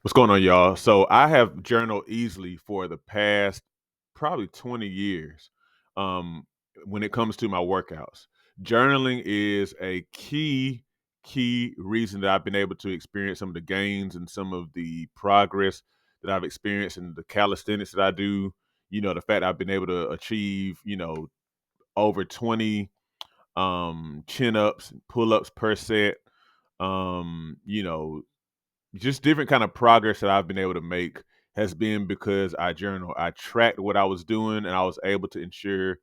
What's going on, y'all? So I have journaled easily for the past probably 20 years um, when it comes to my workouts. Journaling is a key reason that I've been able to experience some of the gains and some of the progress that I've experienced in the calisthenics that I do. The fact I've been able to achieve, over 20 chin ups and pull ups per set. Um, you know, just different kind of progress that I've been able to make has been because I journal. I tracked what I was doing and I was able to ensure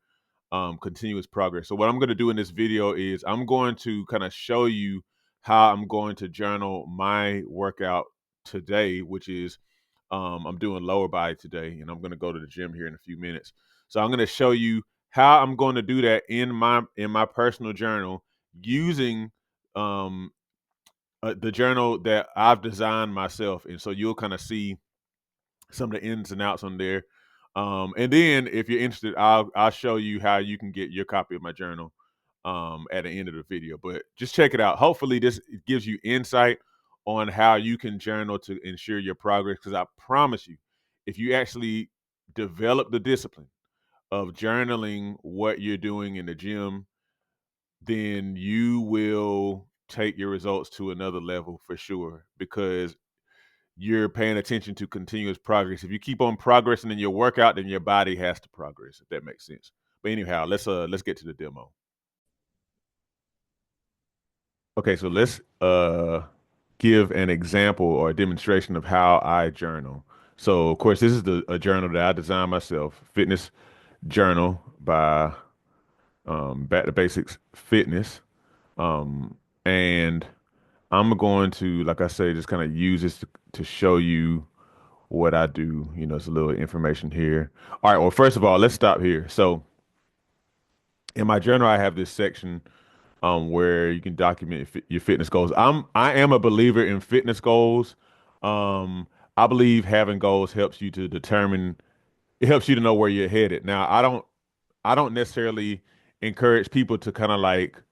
continuous progress. So what I'm going to do in this video is I'm going to kind of show you how I'm going to journal my workout today, which is I'm doing lower body today, and I'm going to go to the gym here in a few minutes. So I'm going to show you how I'm going to do that in my personal journal using um, the journal that I've designed myself, and so you'll kind of see some of the ins and outs on there. And then, if you're interested, I'll show you how you can get your copy of my journal at the end of the video. But just check it out. Hopefully, this gives you insight on how you can journal to ensure your progress. Because I promise you, if you actually develop the discipline of journaling what you're doing in the gym, then you will take your results to another level for sure because you're paying attention to continuous progress. If you keep on progressing in your workout, then your body has to progress, if that makes sense. But anyhow, let's get to the demo. Okay, so let's give an example or a demonstration of how I journal. So of course this is a journal that I designed myself, fitness journal by Back to Basics Fitness. Um, and I'm going to, like I say, just kind of use this to show you what I do. It's a little information here. All right. Well, first of all, let's stop here. So in my journal, I have this section where you can document your fitness goals. I am a believer in fitness goals. Um, I believe having goals helps you to determine. It helps you to know where you're headed. Now, I don't necessarily encourage people to kind of like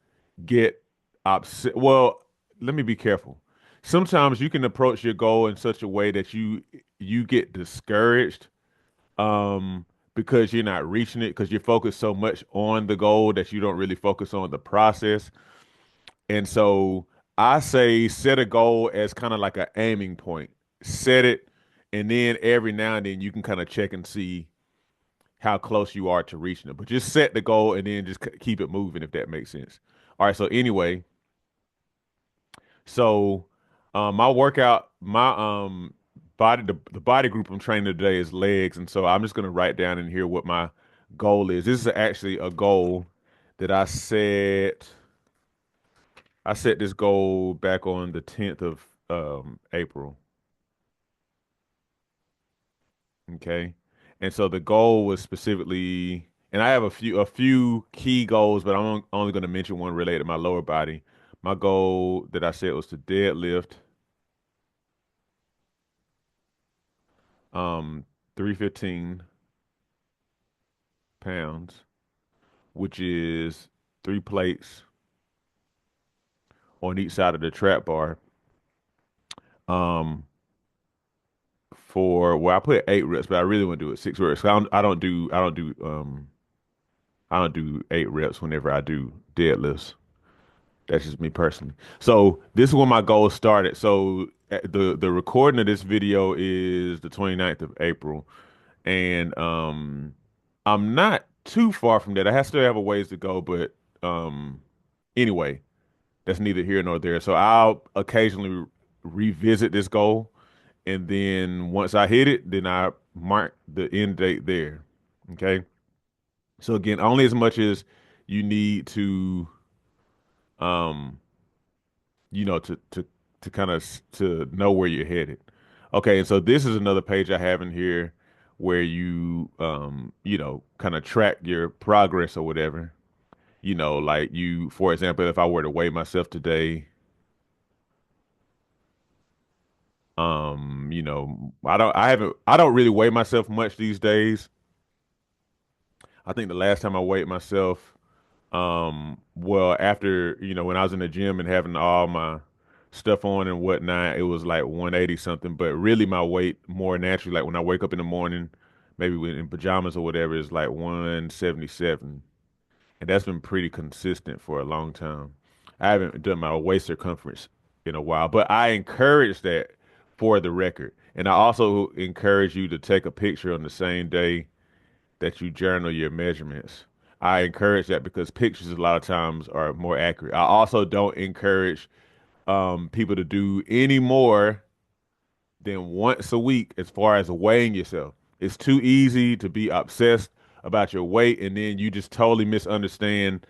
get upset. Well, let me be careful. Sometimes you can approach your goal in such a way that you get discouraged um because you're not reaching it because you're focused so much on the goal that you don't really focus on the process. And so I say set a goal as kind of like an aiming point. Set it, and then every now and then you can kind of check and see how close you are to reaching it. But just set the goal and then just keep it moving if that makes sense. All right, so anyway, so my workout, my body, the body group I'm training today is legs, and so I'm just gonna write down in here what my goal is. This is actually a goal that I set. I set this goal back on the 10th of April. Okay, and so the goal was specifically, and I have a few key goals, but I'm only going to mention one related to my lower body. My goal that I said was to deadlift 315 pounds, which is three plates on each side of the trap bar. Um, I put 8 reps, but I really want to do it 6 reps. I don't do 8 reps whenever I do deadlifts. That's just me personally. So this is when my goal started. So the recording of this video is the 29th of April, and I'm not too far from that. Still have a ways to go, but anyway, that's neither here nor there. So I'll occasionally revisit this goal, and then once I hit it, then I mark the end date there. Okay. So again, only as much as you need to um to kind of to know where you're headed. Okay, and so this is another page I have in here where you kind of track your progress or whatever. Like for example, if I were to weigh myself today, I don't really weigh myself much these days. I think the last time I weighed myself, well, after, when I was in the gym and having all my stuff on and whatnot, it was like 180 something. But really, my weight more naturally, like when I wake up in the morning, maybe in pajamas or whatever, is like 177. And that's been pretty consistent for a long time. I haven't done my waist circumference in a while, but I encourage that for the record. And I also encourage you to take a picture on the same day that you journal your measurements. I encourage that because pictures a lot of times are more accurate. I also don't encourage people to do any more than once a week as far as weighing yourself. It's too easy to be obsessed about your weight and then you just totally misunderstand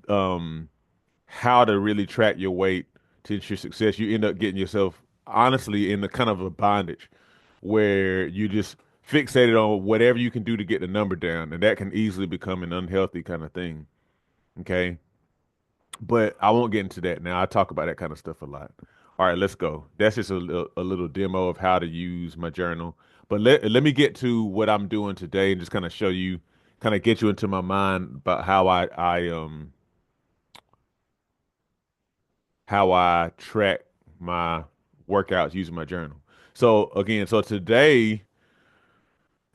um, how to really track your weight to ensure success. You end up getting yourself honestly in the kind of a bondage where you just fixated on whatever you can do to get the number down, and that can easily become an unhealthy kind of thing. Okay. But I won't get into that now. I talk about that kind of stuff a lot. All right, let's go. That's just a little demo of how to use my journal. But let me get to what I'm doing today and just kind of show you, kind of get you into my mind about how I track my workouts using my journal. So again, so today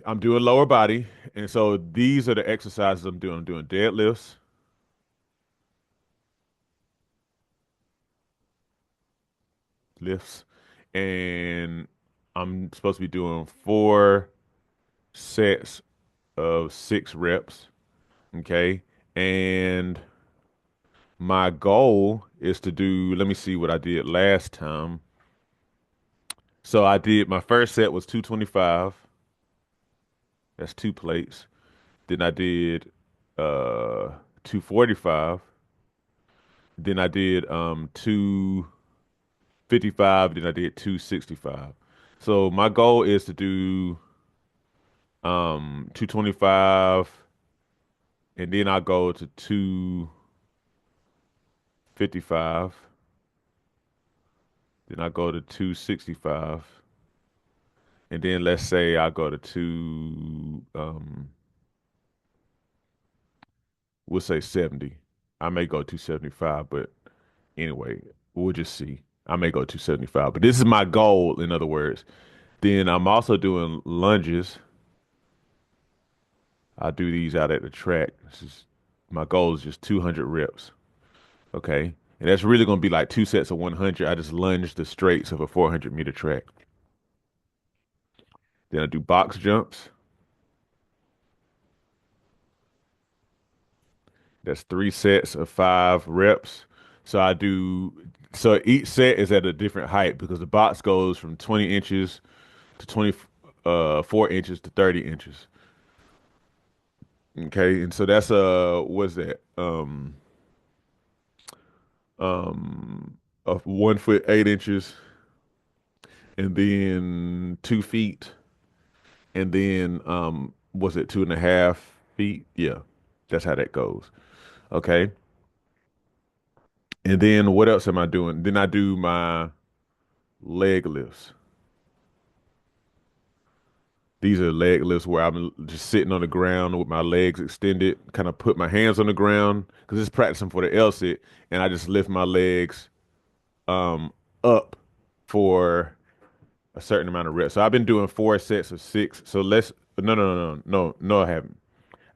I'm doing lower body, and so these are the exercises I'm doing. I'm doing deadlifts, lifts, and I'm supposed to be doing 4 sets of 6 reps. Okay. And my goal is to do, let me see what I did last time. So I did my first set was 225. That's 2 plates. Then I did 245. Then I did 255. Then I did 265. So my goal is to do 225 and then I go to 255. Then I go to 265. And then let's say I go to we'll say 70. I may go 275, but anyway, we'll just see. I may go 275, but this is my goal, in other words. Then I'm also doing lunges. I do these out at the track. My goal is just 200 reps. Okay. And that's really going to be like 2 sets of 100. I just lunge the straights of a 400-meter track. Then I do box jumps. That's 3 sets of 5 reps. So I do, so each set is at a different height because the box goes from 20 inches to 24 inches to 30 inches. Okay. And so that's, what's that? Of 1 foot 8 inches and then 2 feet. And then, was it 2.5 feet? Yeah. That's how that goes. Okay. And then what else am I doing? Then I do my leg lifts. These are leg lifts where I'm just sitting on the ground with my legs extended, kind of put my hands on the ground because it's practicing for the L sit, and I just lift my legs um up for a certain amount of reps. So I've been doing 4 sets of 6. So let's no, I haven't.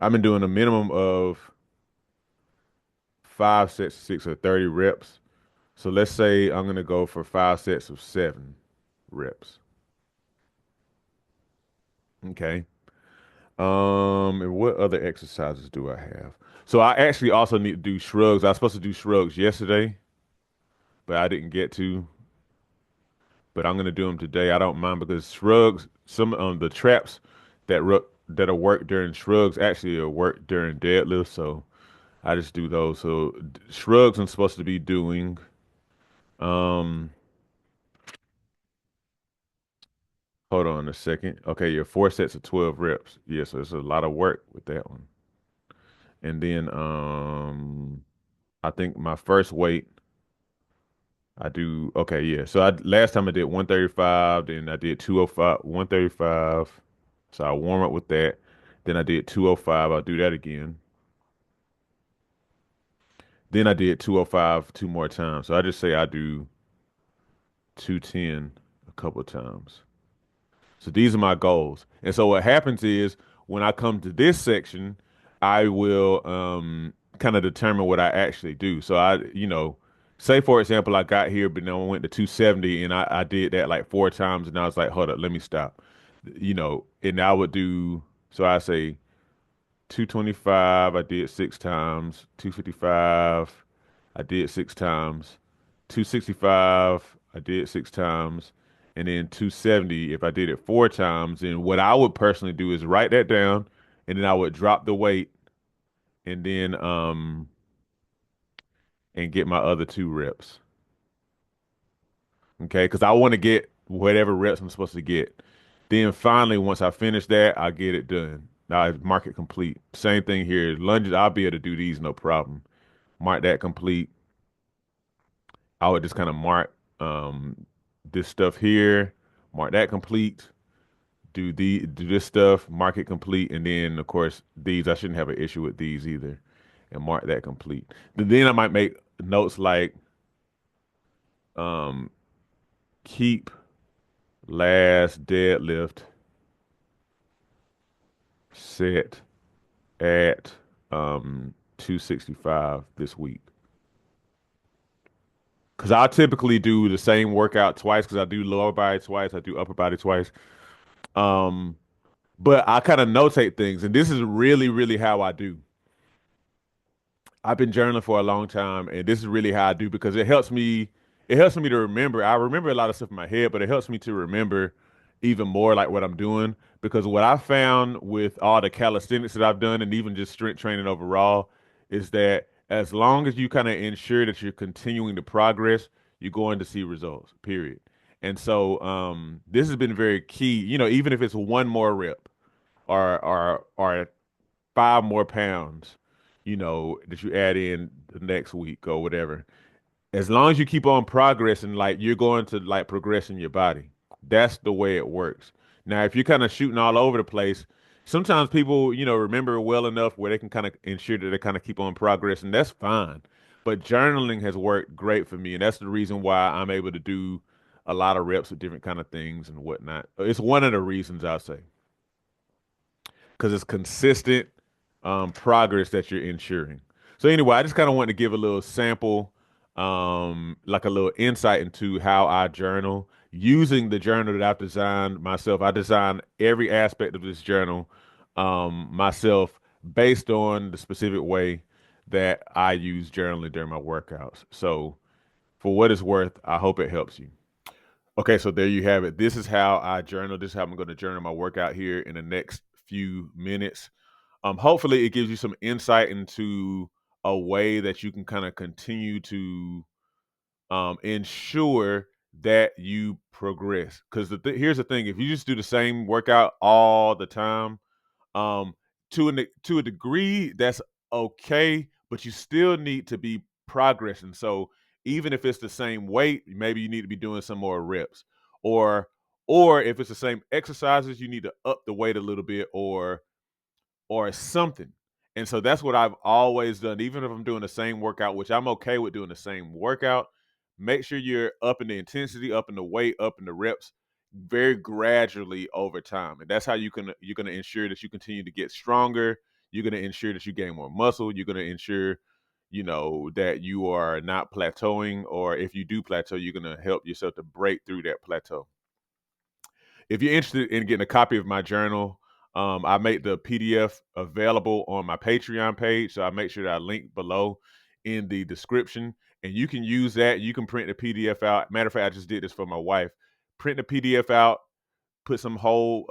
I've been doing a minimum of 5 sets of 6 or 30 reps. So let's say I'm gonna go for 5 sets of 7 reps. Okay. And what other exercises do I have? So I actually also need to do shrugs. I was supposed to do shrugs yesterday, but I didn't get to. But I'm gonna do them today. I don't mind because shrugs, some the traps that are worked during shrugs actually are worked during deadlifts. So I just do those. So shrugs I'm supposed to be doing. Um, hold on a second. Okay, yeah, 4 sets of 12 reps. Yeah, so it's a lot of work with that one. And then I think my first weight I do okay, yeah. So I last time I did 135, then I did 205, 135. So I warm up with that. Then I did 205. I'll do that again. Then I did 205 2 more times. So I just say I do. 210 a couple of times. So these are my goals. And so what happens is when I come to this section, I will kind of determine what I actually do. So say for example, I got here, but then I went to 270 and I did that like 4 times and I was like, hold up, let me stop. And I would do, so I say 225, I did 6 times, 255, I did 6 times, 265, I did 6 times, and then 270, if I did it 4 times, then what I would personally do is write that down, and then I would drop the weight, and then and get my other 2 reps. Okay, because I want to get whatever reps I'm supposed to get. Then finally, once I finish that, I get it done. Now I mark it complete. Same thing here. Lunges, I'll be able to do these no problem. Mark that complete. I would just kind of mark this stuff here, mark that complete, do this stuff, mark it complete, and then of course these I shouldn't have an issue with these either, and mark that complete. Then I might make notes like um keep last deadlift set at 265 this week. Because I typically do the same workout twice because I do lower body twice, I do upper body twice. Um, but I kind of notate things, and this is really, really how I do. I've been journaling for a long time, and this is really how I do because it helps me. It helps me to remember. I remember a lot of stuff in my head, but it helps me to remember even more like what I'm doing. Because what I found with all the calisthenics that I've done, and even just strength training overall, is that as long as you kind of ensure that you're continuing to progress, you're going to see results. Period. And so this has been very key. Even if it's one more rep or 5 more pounds, that you add in the next week or whatever. As long as you keep on progressing, like you're going to like progress in your body. That's the way it works. Now, if you're kind of shooting all over the place, sometimes people, remember well enough where they can kind of ensure that they kind of keep on progressing. That's fine. But journaling has worked great for me, and that's the reason why I'm able to do a lot of reps with different kind of things and whatnot. It's one of the reasons I say because it's consistent progress that you're ensuring. So anyway, I just kind of want to give a little sample, like a little insight into how I journal using the journal that I've designed myself. I designed every aspect of this journal myself based on the specific way that I use journaling during my workouts. So for what it's worth, I hope it helps you. Okay, so there you have it. This is how I journal. This is how I'm going to journal my workout here in the next few minutes. Hopefully, it gives you some insight into a way that you can kind of continue to ensure that you progress. Because here's the thing: if you just do the same workout all the time, um, to a degree, that's okay, but you still need to be progressing. So even if it's the same weight, maybe you need to be doing some more reps, or or if it's the same exercises, you need to up the weight a little bit, or something. And so that's what I've always done. Even if I'm doing the same workout, which I'm okay with doing the same workout, make sure you're up in the intensity, up in the weight, up in the reps very gradually over time. And that's how you're gonna ensure that you continue to get stronger. You're gonna ensure that you gain more muscle. You're gonna ensure, that you are not plateauing, or if you do plateau, you're gonna help yourself to break through that plateau. If you're interested in getting a copy of my journal, I make the PDF available on my Patreon page. So I make sure that I link below in the description. And you can use that. You can print the PDF out. Matter of fact, I just did this for my wife. Print the PDF out, put some hole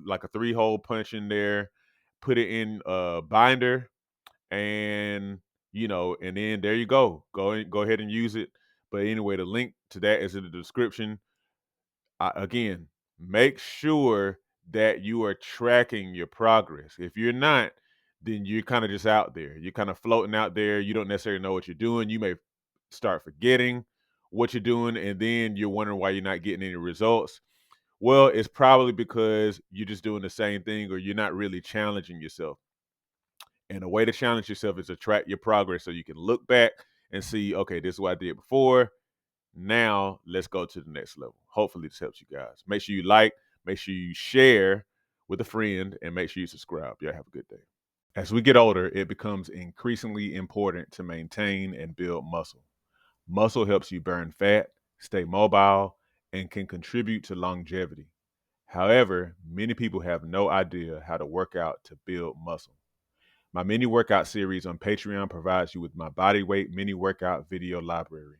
like a 3-hole punch in there, put it in a binder, and and then there you go. Go ahead and use it. But anyway, the link to that is in the description. Again, make sure that you are tracking your progress. If you're not, then you're kind of just out there. You're kind of floating out there. You don't necessarily know what you're doing. You may start forgetting what you're doing, and then you're wondering why you're not getting any results. Well, it's probably because you're just doing the same thing or you're not really challenging yourself. And the way to challenge yourself is to track your progress so you can look back and see, okay, this is what I did before. Now let's go to the next level. Hopefully this helps you guys. Make sure you like, make sure you share with a friend, and make sure you subscribe. Y'all have a good day. As we get older, it becomes increasingly important to maintain and build muscle. Muscle helps you burn fat, stay mobile, and can contribute to longevity. However, many people have no idea how to work out to build muscle. My mini workout series on Patreon provides you with my body weight mini workout video library.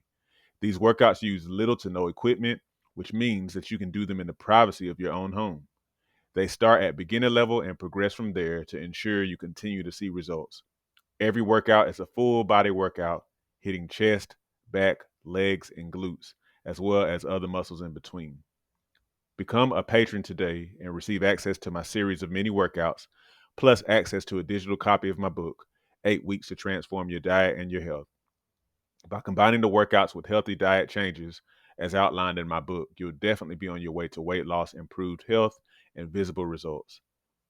These workouts use little to no equipment, which means that you can do them in the privacy of your own home. They start at beginner level and progress from there to ensure you continue to see results. Every workout is a full body workout, hitting chest, back, legs, and glutes, as well as other muscles in between. Become a patron today and receive access to my series of mini workouts, plus access to a digital copy of my book, 8 Weeks to Transform Your Diet and Your Health. By combining the workouts with healthy diet changes, as outlined in my book, you'll definitely be on your way to weight loss, improved health, and visible results.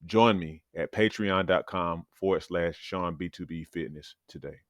Join me at patreon.com/SeanB2B Fitness today.